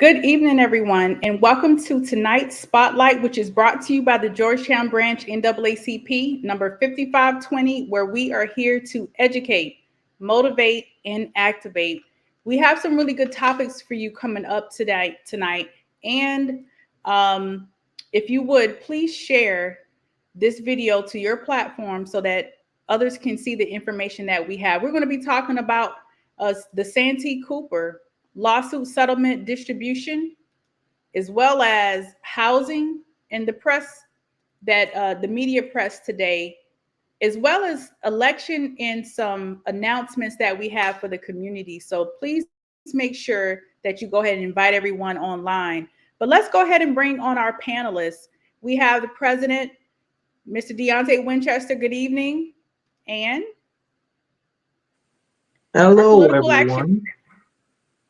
Good evening, everyone, and welcome to tonight's Spotlight, which is brought to you by the Georgetown Branch NAACP, number 5520, where we are here to educate, motivate, and activate. We have some really good topics for you coming up tonight. And if you would, please share this video to your platform so that others can see the information that we have. We're going to be talking about the Santee Cooper lawsuit settlement distribution, as well as housing and the press the media press today, as well as election and some announcements that we have for the community. So please make sure that you go ahead and invite everyone online. But let's go ahead and bring on our panelists. We have the president, Mr. Deontay Winchester. Good evening. And our Hello, political action. everyone.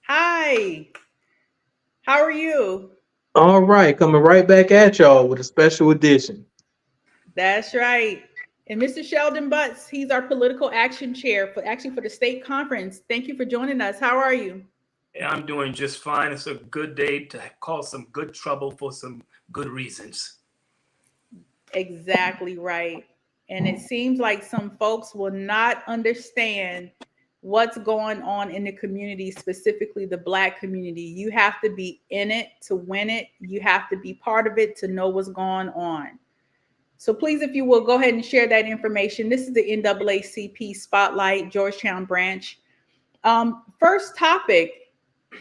Hi. How are you? All right, coming right back at y'all with a special edition. That's right. And Mr. Sheldon Butts, he's our political action chair for the state conference. Thank you for joining us. How are you? Yeah, I'm doing just fine. It's a good day to cause some good trouble for some good reasons. Exactly right. And it seems like some folks will not understand what's going on in the community, specifically the Black community. You have to be in it to win it. You have to be part of it to know what's going on. So please, if you will, go ahead and share that information. This is the NAACP Spotlight, Georgetown Branch. First topic,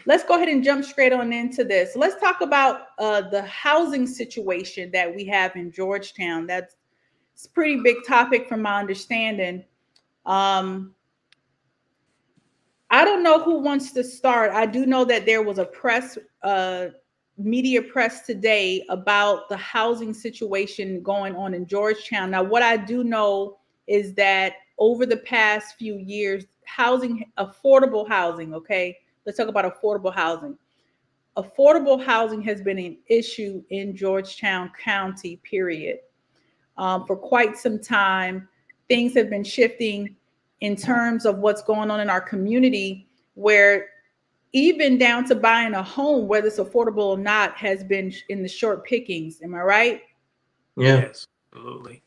let's go ahead and jump straight on into this. Let's talk about the housing situation that we have in Georgetown. That's a pretty big topic from my understanding. I don't know who wants to start. I do know that there was a media press today about the housing situation going on in Georgetown. Now, what I do know is that over the past few years, affordable housing, okay? Let's talk about affordable housing. Affordable housing has been an issue in Georgetown County, period. For quite some time, things have been shifting in terms of what's going on in our community, where even down to buying a home, whether it's affordable or not, has been in the short pickings. Am I right? Yeah. Yes, absolutely.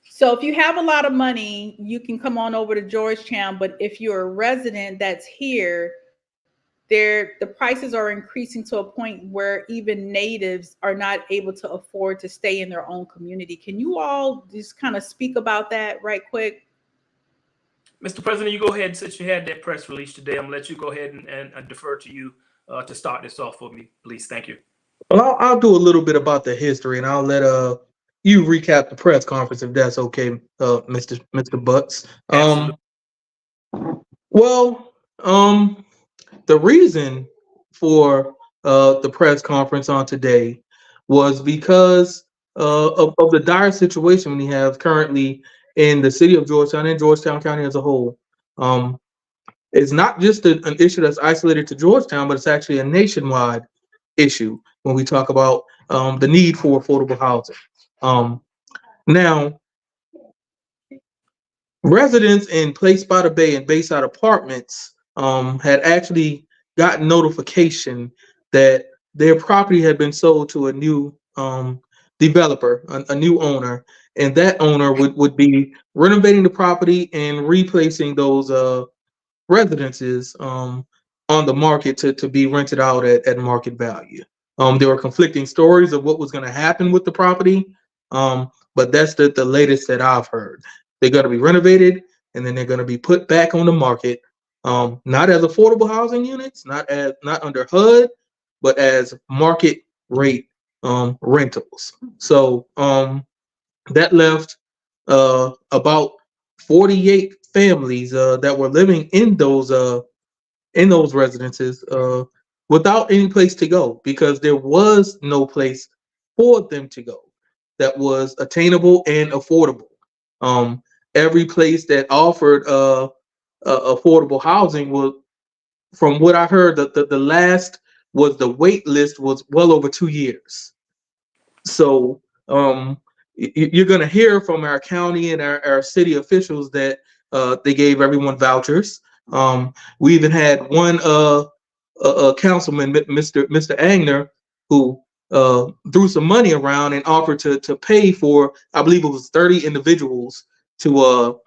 So if you have a lot of money, you can come on over to Georgetown. But if you're a resident that's here, the prices are increasing to a point where even natives are not able to afford to stay in their own community. Can you all just kind of speak about that right quick? Mr. President, you go ahead. Since you had that press release today, I'm going to let you go ahead and defer to you to start this off for me, please. Thank you. Well, I'll do a little bit about the history, and I'll let you recap the press conference if that's okay, Mr. Butts. Absolutely. Well, the reason for the press conference on today was because of the dire situation we have currently in the city of Georgetown and Georgetown County as a whole. It's not just an issue that's isolated to Georgetown, but it's actually a nationwide issue when we talk about the need for affordable housing. Now, residents in Place by the Bay and Bayside Apartments had actually gotten notification that their property had been sold to a new developer, a new owner, and that owner would be renovating the property and replacing those residences on the market to be rented out at market value. There were conflicting stories of what was going to happen with the property, but that's the latest that I've heard. They're going to be renovated, and then they're going to be put back on the market, not as affordable housing units, not under HUD, but as market rate rentals. So that left about 48 families that were living in those residences without any place to go, because there was no place for them to go that was attainable and affordable. Every place that offered affordable housing was, from what I heard, the last was the wait list was well over 2 years. So you're going to hear from our county and our city officials that they gave everyone vouchers. We even had one councilman, Mr. Agner, who threw some money around and offered to pay for, I believe it was 30 individuals to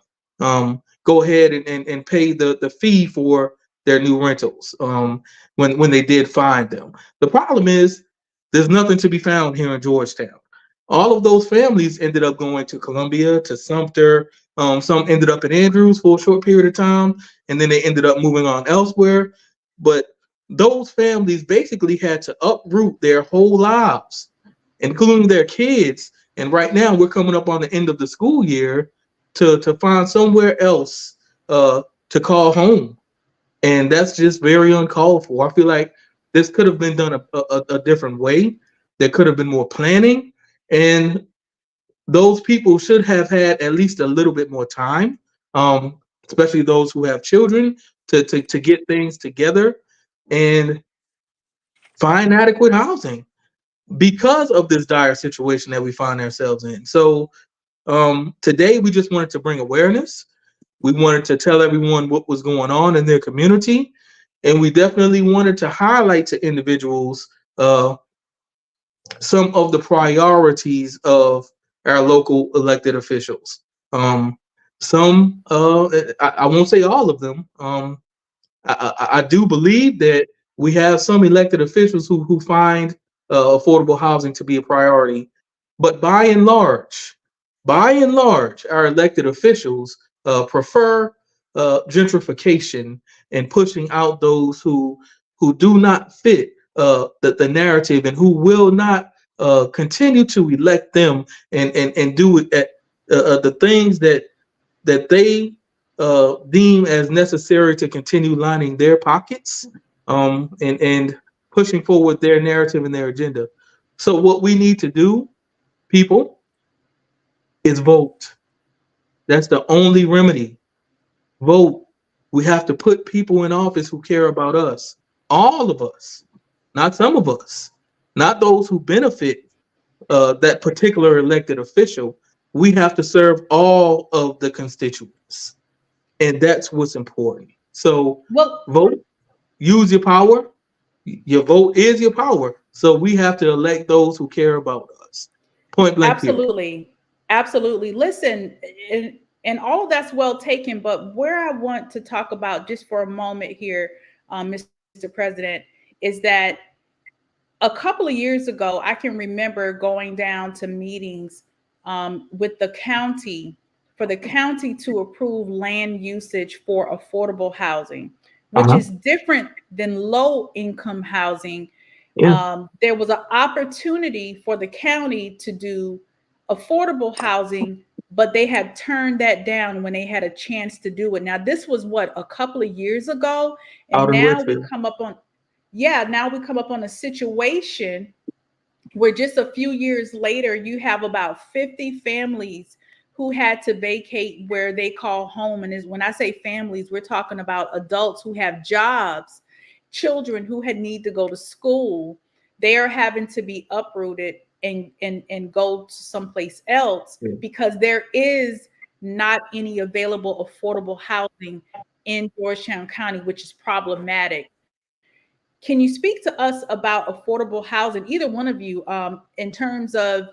go ahead and pay the fee for their new rentals when they did find them. The problem is there's nothing to be found here in Georgetown. All of those families ended up going to Columbia, to Sumter. Some ended up in Andrews for a short period of time, and then they ended up moving on elsewhere. But those families basically had to uproot their whole lives, including their kids. And right now, we're coming up on the end of the school year to find somewhere else to call home, and that's just very uncalled for. I feel like this could have been done a different way. There could have been more planning, and those people should have had at least a little bit more time, especially those who have children, to get things together and find adequate housing because of this dire situation that we find ourselves in. So today we just wanted to bring awareness. We wanted to tell everyone what was going on in their community, and we definitely wanted to highlight to individuals some of the priorities of our local elected officials. Some, I won't say all of them. I do believe that we have some elected officials who find affordable housing to be a priority, but by and large, our elected officials prefer gentrification and pushing out those who do not fit the narrative and who will not continue to elect them and do it at the things that they deem as necessary to continue lining their pockets and pushing forward their narrative and their agenda. So what we need to do, people, is vote. That's the only remedy. Vote. We have to put people in office who care about us. All of us, not some of us, not those who benefit that particular elected official. We have to serve all of the constituents. And that's what's important. So Well, vote, use your power. Your vote is your power. So we have to elect those who care about us. Point blank period. absolutely. Absolutely. Listen, and all of that's well taken, but where I want to talk about just for a moment here, Mr. President, is that a couple of years ago, I can remember going down to meetings with the county for the county to approve land usage for affordable housing, which Uh-huh. is different than low income housing. Yeah. There was an opportunity for the county to do affordable housing, but they had turned that down when they had a chance to do it. Now, this was what, a couple of years ago, and Out in now we Redfield. come up on, yeah, now we come up on a situation where just a few years later, you have about 50 families who had to vacate where they call home. And is when I say families, we're talking about adults who have jobs, children who had need to go to school. They are having to be uprooted and go to someplace else Yeah. because there is not any available affordable housing in Georgetown County, which is problematic. Can you speak to us about affordable housing, either one of you, in terms of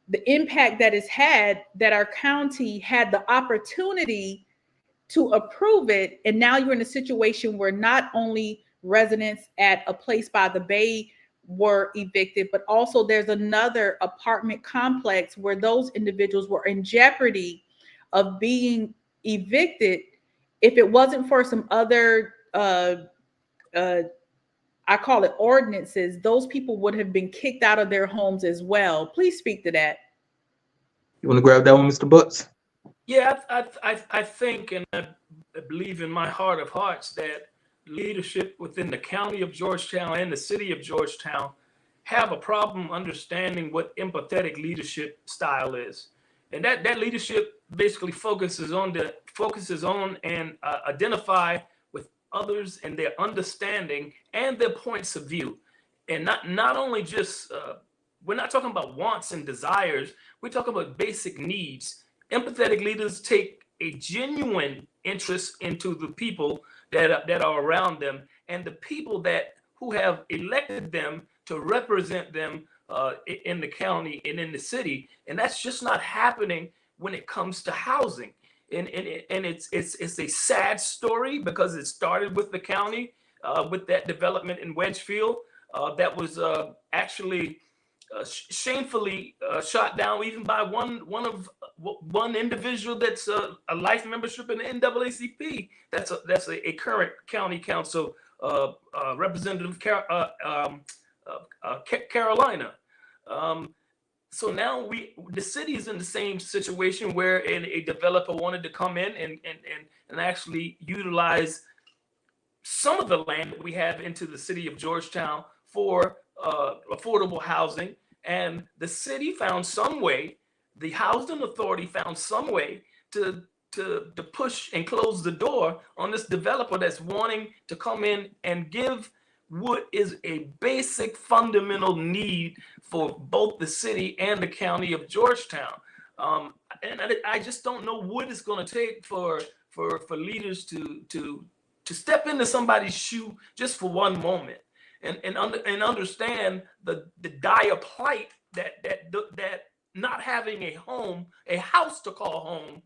the impact that it's had that our county had the opportunity to approve it, and now you're in a situation where not only residents at a place by the bay were evicted, but also there's another apartment complex where those individuals were in jeopardy of being evicted if it wasn't for some other uh, I call it ordinances, those people would have been kicked out of their homes as well. Please speak to that. You want to grab that one, Mr. Butts? Yeah, I think and I believe in my heart of hearts that leadership within the county of Georgetown and the city of Georgetown have a problem understanding what empathetic leadership style is. And that leadership basically focuses on and identify with others and their understanding and their points of view. And not only just we're not talking about wants and desires, we're talking about basic needs. Empathetic leaders take a genuine interest into the people that are around them and the people that who have elected them to represent them in the county and in the city, and that's just not happening when it comes to housing. And it's a sad story because it started with the county with that development in Wedgefield that was actually shamefully shot down even by one individual that's a life membership in the NAACP. That's a current county council representative, Carolina. So now the city is in the same situation where a developer wanted to come in and actually utilize some of the land that we have into the city of Georgetown for affordable housing. And the city found some way, the housing authority found some way to push and close the door on this developer that's wanting to come in and give what is a basic fundamental need for both the city and the county of Georgetown. And I just don't know what it's going to take for leaders to step into somebody's shoe just for one moment and understand the dire plight that not having a house to call home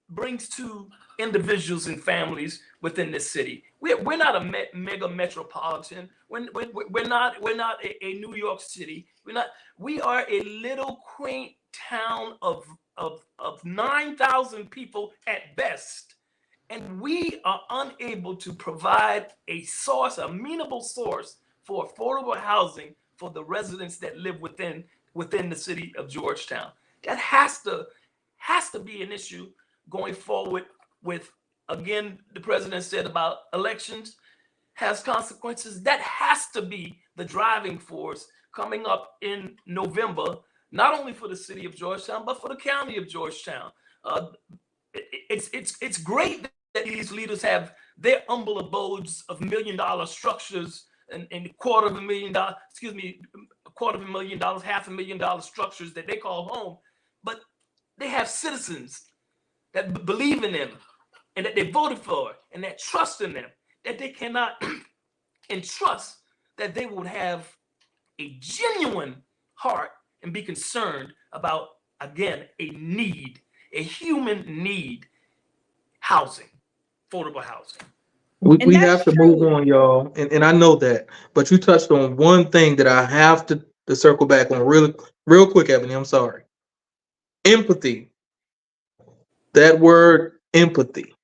brings to individuals and families within this city. We're not a mega metropolitan. We're not a New York City. We are a little quaint town of 9,000 people at best. And we are unable to provide a amenable source for affordable housing for the residents that live within the city of Georgetown. That has to be an issue going forward with, again, the president said about elections has consequences. That has to be the driving force coming up in November, not only for the city of Georgetown, but for the county of Georgetown. It's great that these leaders have their humble abodes of $1 million structures and $250,000, $250,000, $500,000 structures that they call home, but they have citizens that believe in them and that they voted for and that trust in them, that they cannot entrust that they will have a genuine heart and be concerned about, again, a human need, housing, affordable housing. We have to move on, y'all. And I know that. But you touched on one thing that I have to circle back on real quick, Ebony. I'm sorry. Empathy. That word empathy.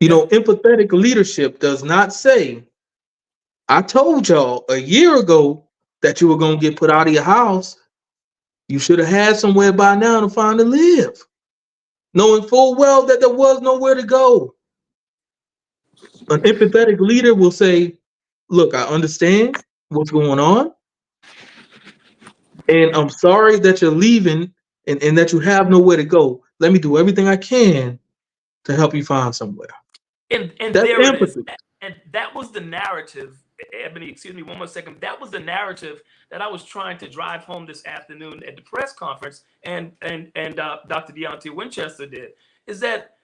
You know, empathetic leadership does not say, I told y'all a year ago that you were going to get put out of your house. You should have had somewhere by now to find to live, knowing full well that there was nowhere to go. An empathetic leader will say, look, I understand what's going on, and I'm sorry that you're leaving and that you have nowhere to go. Let me do everything I can to help you find somewhere. And that's there empathy. it is. And that was the narrative, Ebony, excuse me one more second. That was the narrative that I was trying to drive home this afternoon at the press conference, and Dr. Deontay Winchester did, is that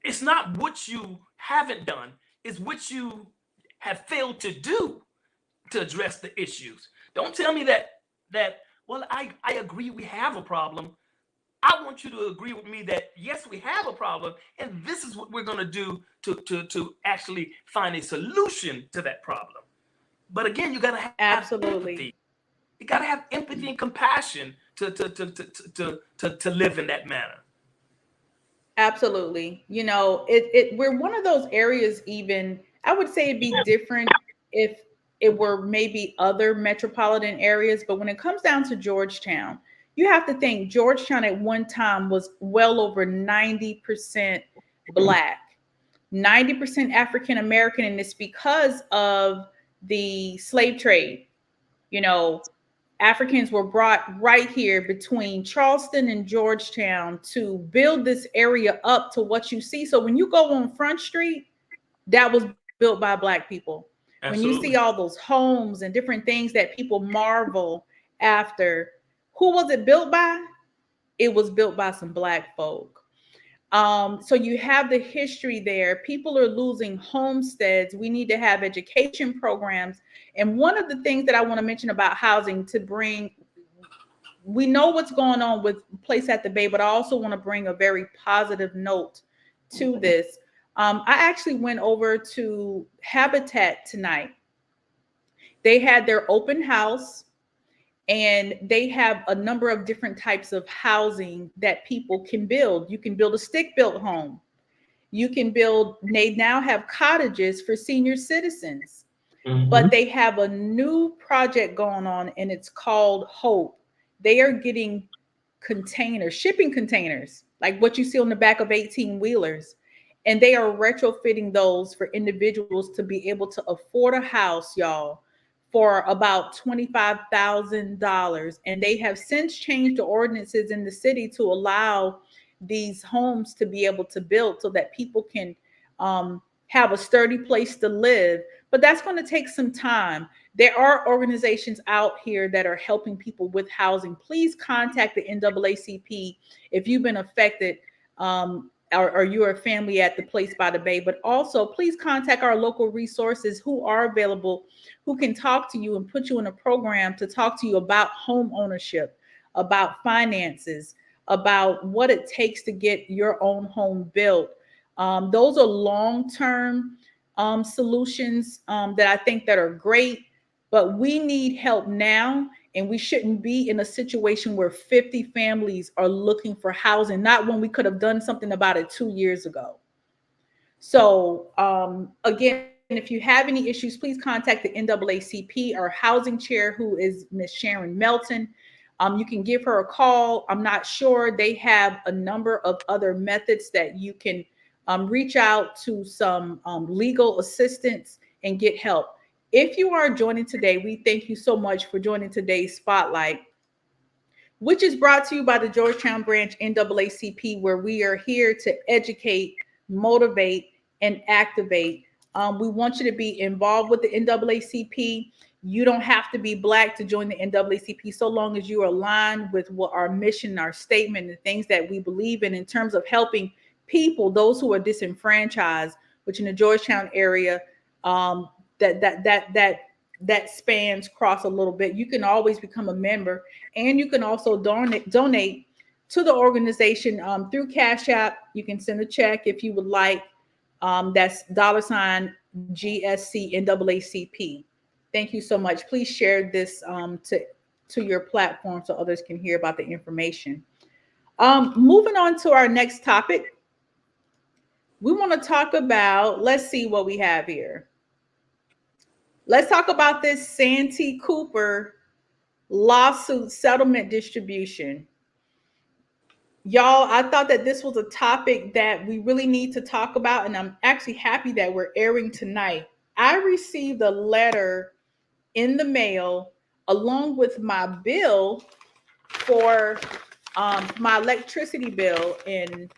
it's not what you haven't done, it's what you have failed to do to address the issues. Don't tell me that well, I agree we have a problem. I want you to agree with me that yes, we have a problem, and this is what we're going to do to actually find a solution to that problem. But again, you got to have empathy. You got to have empathy and compassion to live in that manner. Absolutely. You know, we're one of those areas, even I would say it'd be different if it were maybe other metropolitan areas, but when it comes down to Georgetown, you have to think Georgetown at one time was well over 90% Black, 90% African American, and it's because of the slave trade. You know, Africans were brought right here between Charleston and Georgetown to build this area up to what you see. So when you go on Front Street, that was built by Black people. Absolutely. When you see all those homes and different things that people marvel after, who was it built by? It was built by some Black folk. So you have the history there. People are losing homesteads. We need to have education programs. And one of the things that I want to mention about housing to bring, we know what's going on with Place at the Bay, but I also want to bring a very positive note to this. I actually went over to Habitat tonight. They had their open house, and they have a number of different types of housing that people can build. You can build a stick built home. You can build, they now have cottages for senior citizens, but Mhm. they have a new project going on and it's called Hope. They are getting containers, shipping containers, like what you see on the back of 18 wheelers. And they are retrofitting those for individuals to be able to afford a house, y'all, for about $25,000. And they have since changed the ordinances in the city to allow these homes to be able to build so that people can have a sturdy place to live. But that's going to take some time. There are organizations out here that are helping people with housing. Please contact the NAACP if you've been affected, or you're a family at the Place by the Bay. But also, please contact our local resources who are available, who can talk to you and put you in a program to talk to you about home ownership, about finances, about what it takes to get your own home built. Those are long-term solutions that I think that are great, but we need help now, and we shouldn't be in a situation where 50 families are looking for housing, not when we could have done something about it 2 years ago. So again, if you have any issues, please contact the NAACP. Our housing chair, who is Miss Sharon Melton. You can give her a call. I'm not sure. They have a number of other methods that you can reach out to some legal assistance and get help. If you are joining today, we thank you so much for joining today's Spotlight, which is brought to you by the Georgetown Branch NAACP, where we are here to educate, motivate, and activate. We want you to be involved with the NAACP. You don't have to be Black to join the NAACP, so long as you are aligned with what our mission, our statement, the things that we believe in terms of helping people, those who are disenfranchised, which in the Georgetown area, um, that spans across a little bit. You can always become a member, and you can also donate to the organization through Cash App. You can send a check if you would like. That's $ GSC NAACP. Thank you so much. Please share this to your platform so others can hear about the information. Moving on to our next topic, we want to talk about, let's see what we have here. Let's talk about this Santee Cooper lawsuit settlement distribution. Y'all, I thought that this was a topic that we really need to talk about, and I'm actually happy that we're airing tonight. I received a letter in the mail along with my bill for my electricity bill and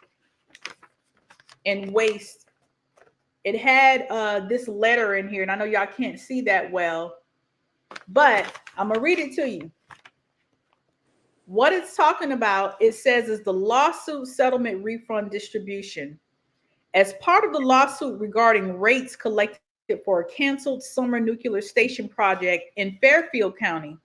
waste. It had this letter in here, and I know y'all can't see that well, but I'm gonna read it to you. What it's talking about, it says, is the lawsuit settlement refund distribution. As part of the lawsuit regarding rates collected for a canceled summer nuclear station project in Fairfield County,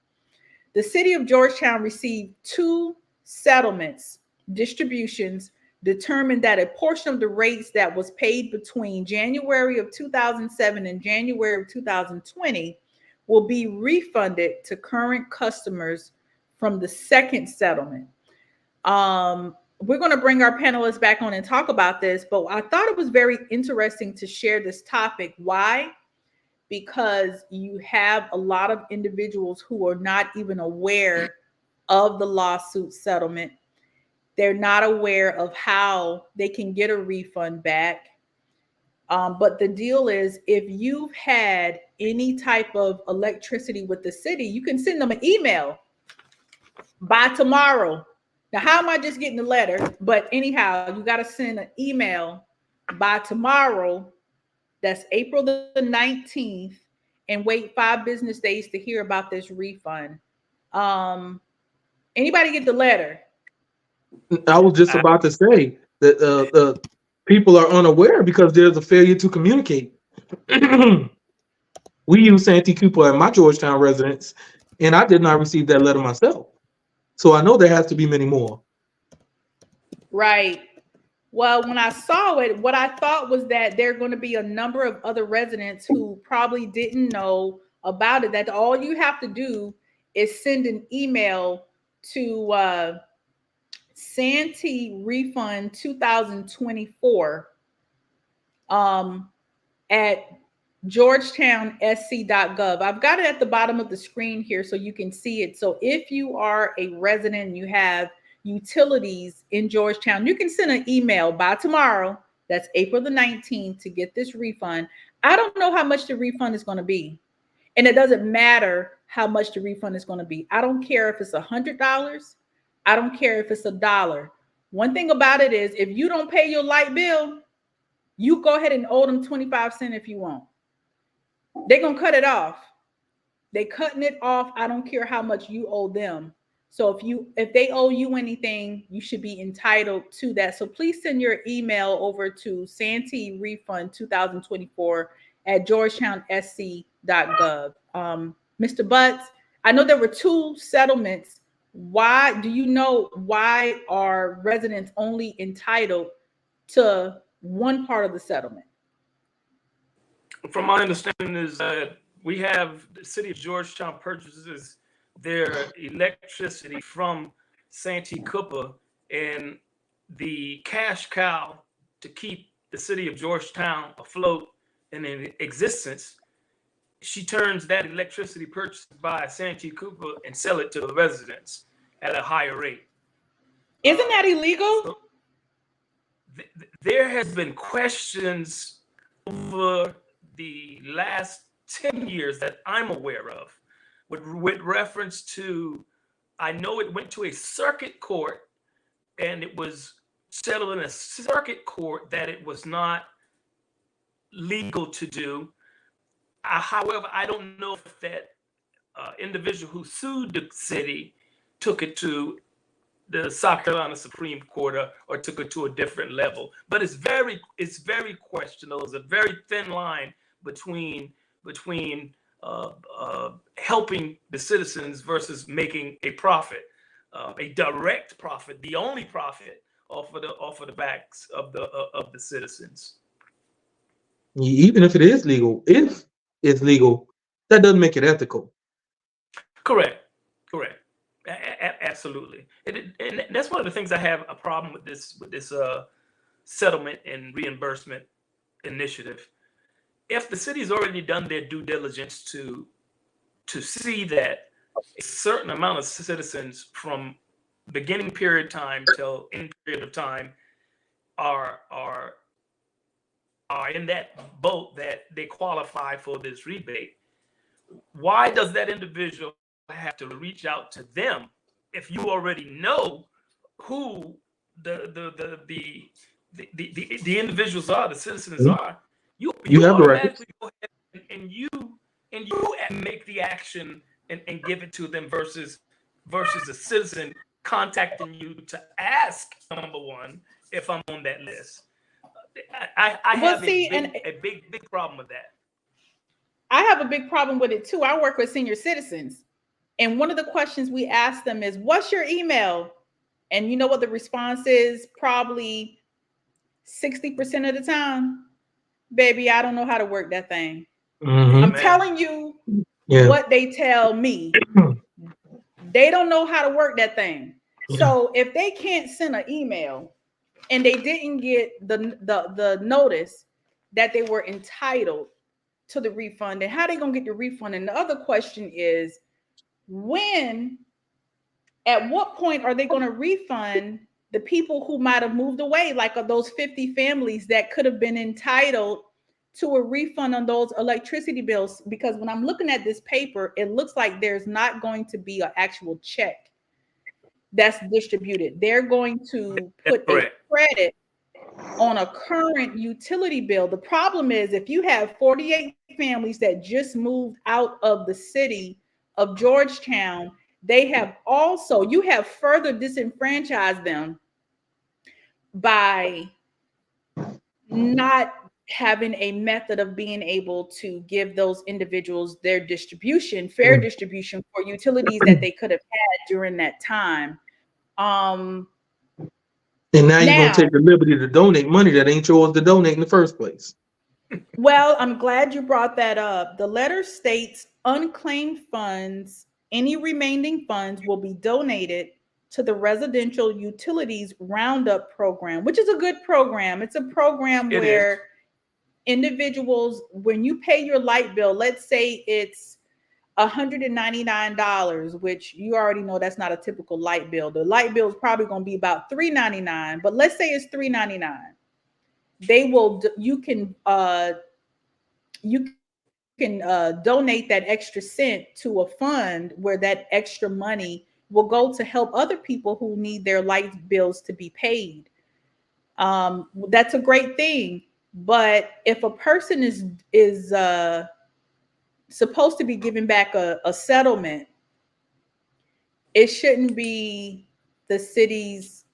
the city of Georgetown received two settlements distributions, determined that a portion of the rates that was paid between January of 2007 and January of 2020 will be refunded to current customers from the second settlement. We're going to bring our panelists back on and talk about this, but I thought it was very interesting to share this topic. Why? Because you have a lot of individuals who are not even aware of the lawsuit settlement. They're not aware of how they can get a refund back. But the deal is, if you've had any type of electricity with the city, you can send them an email by tomorrow. Now, how am I just getting the letter? But anyhow, you got to send an email by tomorrow. That's April the 19th, and wait 5 business days to hear about this refund. Um, Anybody get the letter? I was just I, about to say, that the people are unaware because there's a failure to communicate. We use Santee coupon at my Georgetown residence, and I did not receive that letter myself. So I know there has to be many more. Right. Well, when I saw it, what I thought was that there are going to be a number of other residents who probably didn't know about it. That all you have to do is send an email to Santee Refund 2024 at georgetownsc.gov. I've got it at the bottom of the screen here so you can see it. So if you are a resident and you have utilities in Georgetown, you can send an email by tomorrow. That's April the 19th to get this refund. I don't know how much the refund is going to be. And it doesn't matter how much the refund is going to be. I don't care if it's $100. I don't care if it's $1. One thing about it is if you don't pay your light bill, you go ahead and owe them 25 cents if you want. They're going to cut it off. They're cutting it off. I don't care how much you owe them. So if they owe you anything, you should be entitled to that. So please send your email over to Santee Refund 2024 at georgetownsc.gov. Mr. Butts, I know there were 2 settlements. Why do you know why are residents only entitled to one part of the settlement? From my understanding is that we have the city of Georgetown purchases their electricity from Santee Cooper, and the cash cow to keep the city of Georgetown afloat and in existence, she turns that electricity purchased by Santee Cooper and sell it to the residents at a higher rate. Isn't that illegal? So there has been questions over the last 10 years that I'm aware of with reference to, I know it went to a circuit court and it was settled in a circuit court that it was not legal to do. However, I don't know if that individual who sued the city took it to the South Carolina Supreme Court or took it to a different level. But it's very questionable. It's a very thin line between helping the citizens versus making a profit, a direct profit, the only profit off of the backs of the citizens. Even if it is legal, that doesn't make it ethical. Correct. Absolutely. And that's one of the things I have a problem with this settlement and reimbursement initiative. If the city's already done their due diligence to see that a certain amount of citizens from beginning period time till end period of time are in that boat that they qualify for this rebate, why does that individual have to reach out to them if you already know who the individuals are, the citizens are? You have the records. go ahead and you make the action and give it to them versus a citizen contacting you to ask, number one, if I'm on that list. I have a big problem with that. I have a big problem with it too. I work with senior citizens, and one of the questions we ask them is, "What's your email?" And you know what the response is? Probably 60% of the time, "Baby, I don't know how to work that thing." Mm-hmm. I'm telling you what they tell me. They don't know how to work that thing. So if they can't send an email and they didn't get the notice that they were entitled to the refund, and how they gonna get the refund? And the other question is, at what point are they gonna refund the people who might have moved away, like of those 50 families that could have been entitled to a refund on those electricity bills? Because when I'm looking at this paper, it looks like there's not going to be an actual check that's distributed. They're going to put a credit on a current utility bill. The problem is, if you have 48 families that just moved out of the city of Georgetown, you have further disenfranchised them by not having a method of being able to give those individuals their distribution, fair distribution for utilities that they could have had during that time. Um, And now you're gonna Now, take the liberty to donate money that ain't yours to donate in the first place. well, I'm glad you brought that up. The letter states unclaimed funds, any remaining funds will be donated to the Residential Utilities Roundup program, which is a good program. It's a program It is. where individuals, when you pay your light bill, let's say it's $199, which you already know that's not a typical light bill. The light bill is probably going to be about $399, but let's say it's $399. They will, you can donate that extra cent to a fund where that extra money will go to help other people who need their light bills to be paid. That's a great thing. But if a person is supposed to be giving back a settlement, it shouldn't be the city's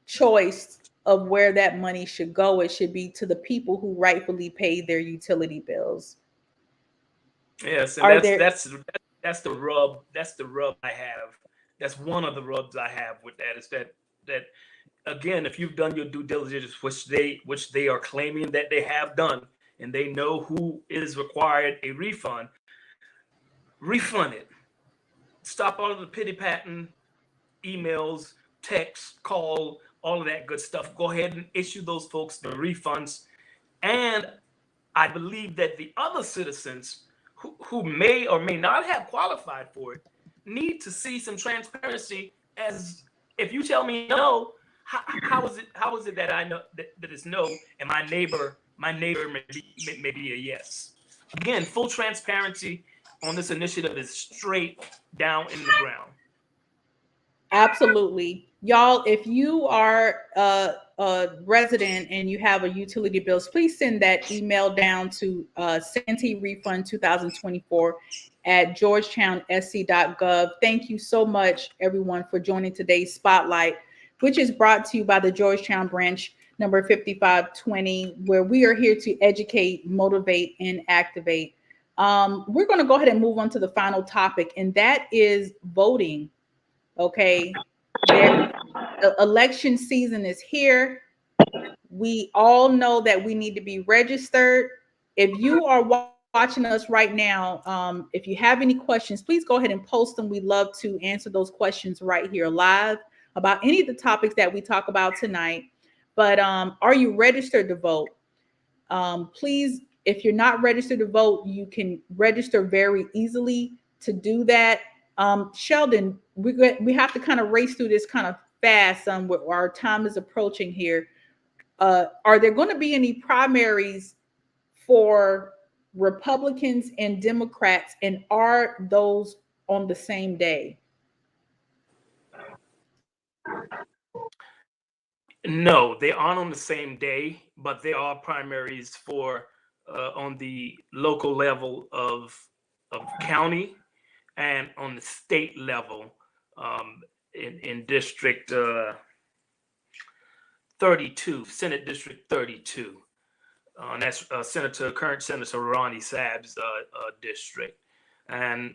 choice of where that money should go. It should be to the people who rightfully paid their utility bills. Yes, and Are there that's the rub. That's the rub I have. That's one of the rubs I have with that is that again, if you've done your due diligence, which they are claiming that they have done, and they know who is required a refund, refund it. Stop all of the pity patting emails, text, call, all of that good stuff. Go ahead and issue those folks the refunds. And I believe that the other citizens who may or may not have qualified for it need to see some transparency. As if you tell me no, how is it that I know that it's no, and my neighbor may be a yes. Again, full transparency on this initiative is straight down in the ground. Absolutely. Y'all, if you are a resident and you have a utility bills, please send that email down to Santee Refund 2024 at georgetownsc.gov. Thank you so much, everyone, for joining today's Spotlight, which is brought to you by the Georgetown branch number 5520, where we are here to educate, motivate, and activate. We're going to go ahead and move on to the final topic, and that is voting. Okay, the election season is here. We all know that we need to be registered. If you are watching us right now, if you have any questions, please go ahead and post them. We'd love to answer those questions right here live about any of the topics that we talk about tonight. But are you registered to vote? Please, if you're not registered to vote, you can register very easily to do that. Sheldon, we have to kind of race through this kind of fast. Our time is approaching here. Are there going to be any primaries for Republicans and Democrats, and are those on the same day? No, they aren't on the same day, but there are primaries for on the local level of county and on the state level in District 32, Senate District 32. That's current Senator Ronnie Sabb's district, and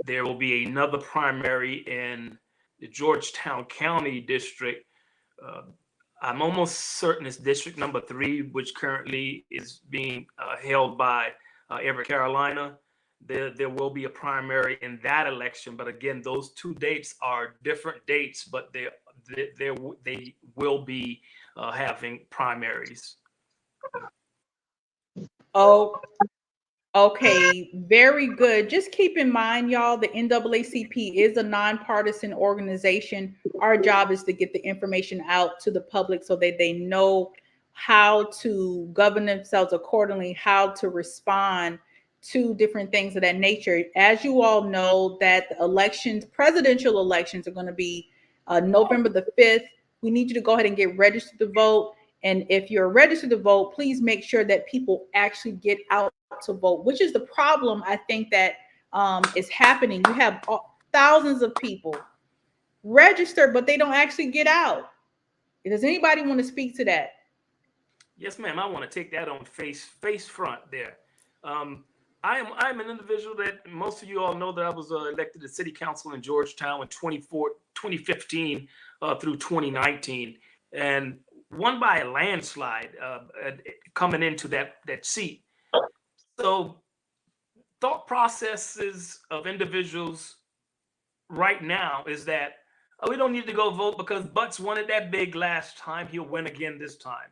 there will be another primary in the Georgetown County District. Uh, I'm almost certain it's District Number 3, which currently is being held by Everett, Carolina. There will be a primary in that election, but again, those two dates are different dates, but they will be having primaries. Oh, okay, very good. Just keep in mind, y'all, the NAACP is a nonpartisan organization. Our job is to get the information out to the public so that they know how to govern themselves accordingly, how to respond to different things of that nature. As you all know, that the elections, presidential elections, are going to be November the 5th. We need you to go ahead and get registered to vote. And if you're registered to vote, please make sure that people actually get out to vote, which is the problem I think that is happening. You have thousands of people registered, but they don't actually get out. Does anybody want to speak to that? Yes, ma'am. I want to take that on face front there. Um, I'm an individual that most of you all know that I was elected to city council in Georgetown in 2015 through 2019, and won by a landslide coming into that seat. So thought processes of individuals right now is that, oh, we don't need to go vote because Butts won it that big last time. He'll win again this time.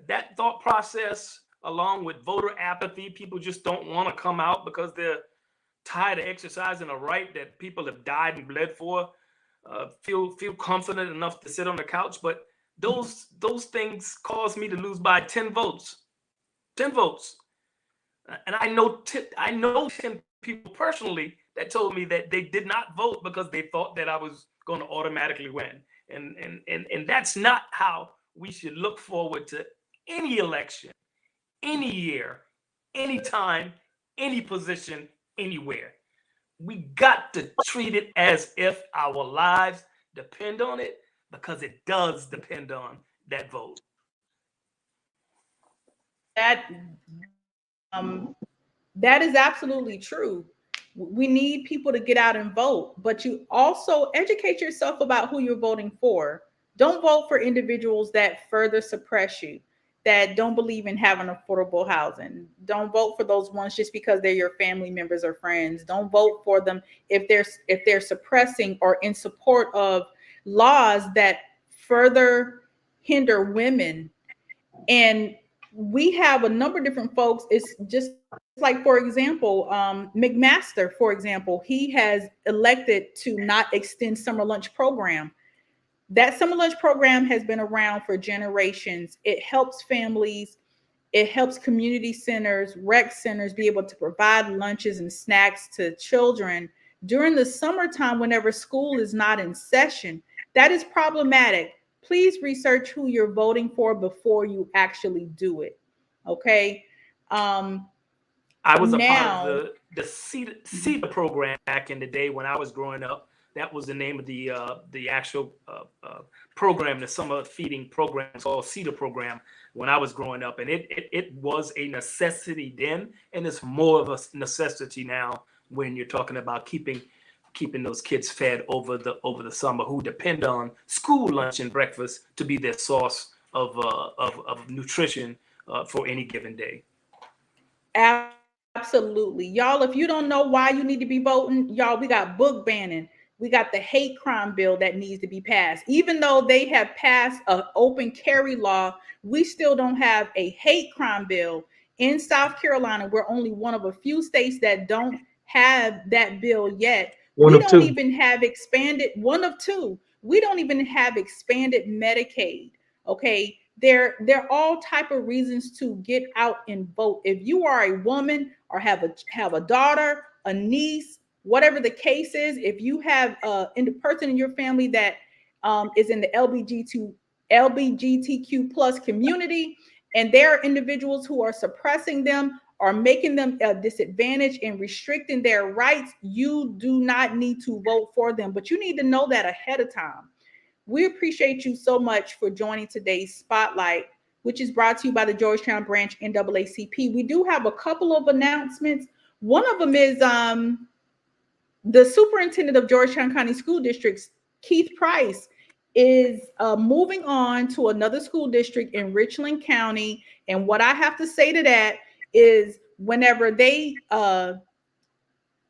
That thought process, along with voter apathy, people just don't want to come out because they're tired of exercising a right that people have died and bled for. Feel confident enough to sit on the couch, but those things caused me to lose by 10 votes. 10 votes. And I know 10 people personally that told me that they did not vote because they thought that I was going to automatically win. And that's not how we should look forward to any election, any year, anytime, any position, anywhere. We got to treat it as if our lives depend on it, because it does depend on that vote. That um, that is absolutely true. We need people to get out and vote, but you also educate yourself about who you're voting for. Don't vote for individuals that further suppress you, that don't believe in having affordable housing. Don't vote for those ones just because they're your family members or friends. Don't vote for them if they're suppressing or in support of laws that further hinder women. And we have a number of different folks. It's just like, for example, McMaster, for example, he has elected to not extend summer lunch program. That summer lunch program has been around for generations. It helps families, it helps community centers, rec centers be able to provide lunches and snacks to children during the summertime whenever school is not in session. That is problematic. Please research who you're voting for before you actually do it. Okay. Um, I was a part of now, the CETA program back in the day when I was growing up. That was the name of the actual program, the summer feeding program, called CETA program, when I was growing up, and it was a necessity then, and it's more of a necessity now when you're talking about keeping those kids fed over the summer, who depend on school lunch and breakfast to be their source of nutrition for any given day. absolutely. Y'all, if you don't know why you need to be voting, y'all, we got book banning. We got the hate crime bill that needs to be passed. Even though they have passed an open carry law, we still don't have a hate crime bill in South Carolina. We're only one of a few states that don't have that bill yet. One We of don't two. even have expanded, one of two. We don't even have expanded Medicaid. Okay, there are all type of reasons to get out and vote. If you are a woman or have a daughter, a niece, whatever the case is, if you have a person in your family that is in the LBGTQ plus community, and there are individuals who are suppressing them or making them a disadvantage and restricting their rights, you do not need to vote for them. But you need to know that ahead of time. We appreciate you so much for joining today's Spotlight, which is brought to you by the Georgetown Branch NAACP. We do have a couple of announcements. One of them is the superintendent of Georgetown County School Districts, Keith Price, is moving on to another school district in Richland County. And what I have to say to that is, whenever they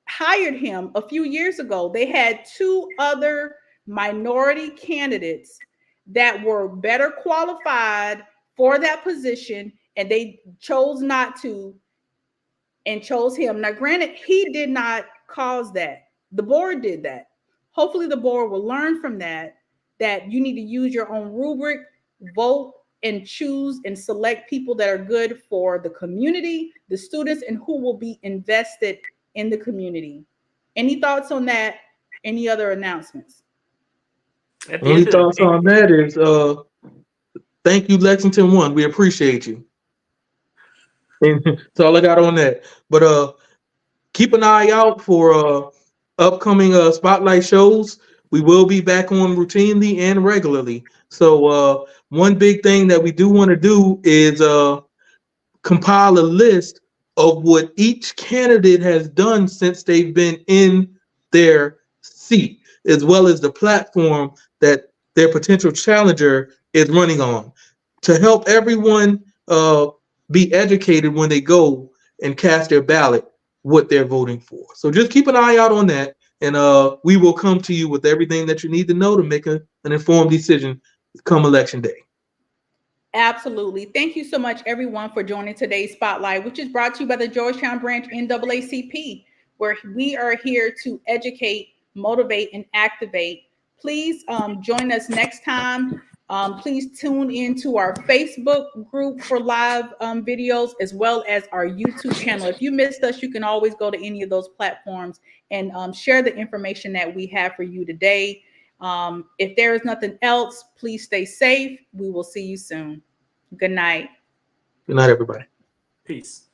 hired him a few years ago, they had two other minority candidates that were better qualified for that position, and they chose not to and chose him. Now, granted, he did not cause that. The board did that. Hopefully, the board will learn from that, that you need to use your own rubric, vote, and choose and select people that are good for the community, the students, and who will be invested in the community. Any thoughts on that? Any other announcements? At the Only end of the thoughts day, on that is thank you, Lexington One. We appreciate you. And that's all I got on that. But keep an eye out for upcoming spotlight shows. We will be back on routinely and regularly. So one big thing that we do want to do is compile a list of what each candidate has done since they've been in their seat, as well as the platform that their potential challenger is running on, to help everyone be educated when they go and cast their ballot what they're voting for. So just keep an eye out on that, and we will come to you with everything that you need to know to make an informed decision come election day. Absolutely. Thank you so much, everyone, for joining today's Spotlight, which is brought to you by the Georgetown Branch NAACP, where we are here to educate, motivate, and activate. Please join us next time. Please tune into our Facebook group for live videos, as well as our YouTube channel. If you missed us, you can always go to any of those platforms and share the information that we have for you today. If there is nothing else, please stay safe. We will see you soon. Good night. Good night, everybody. Peace.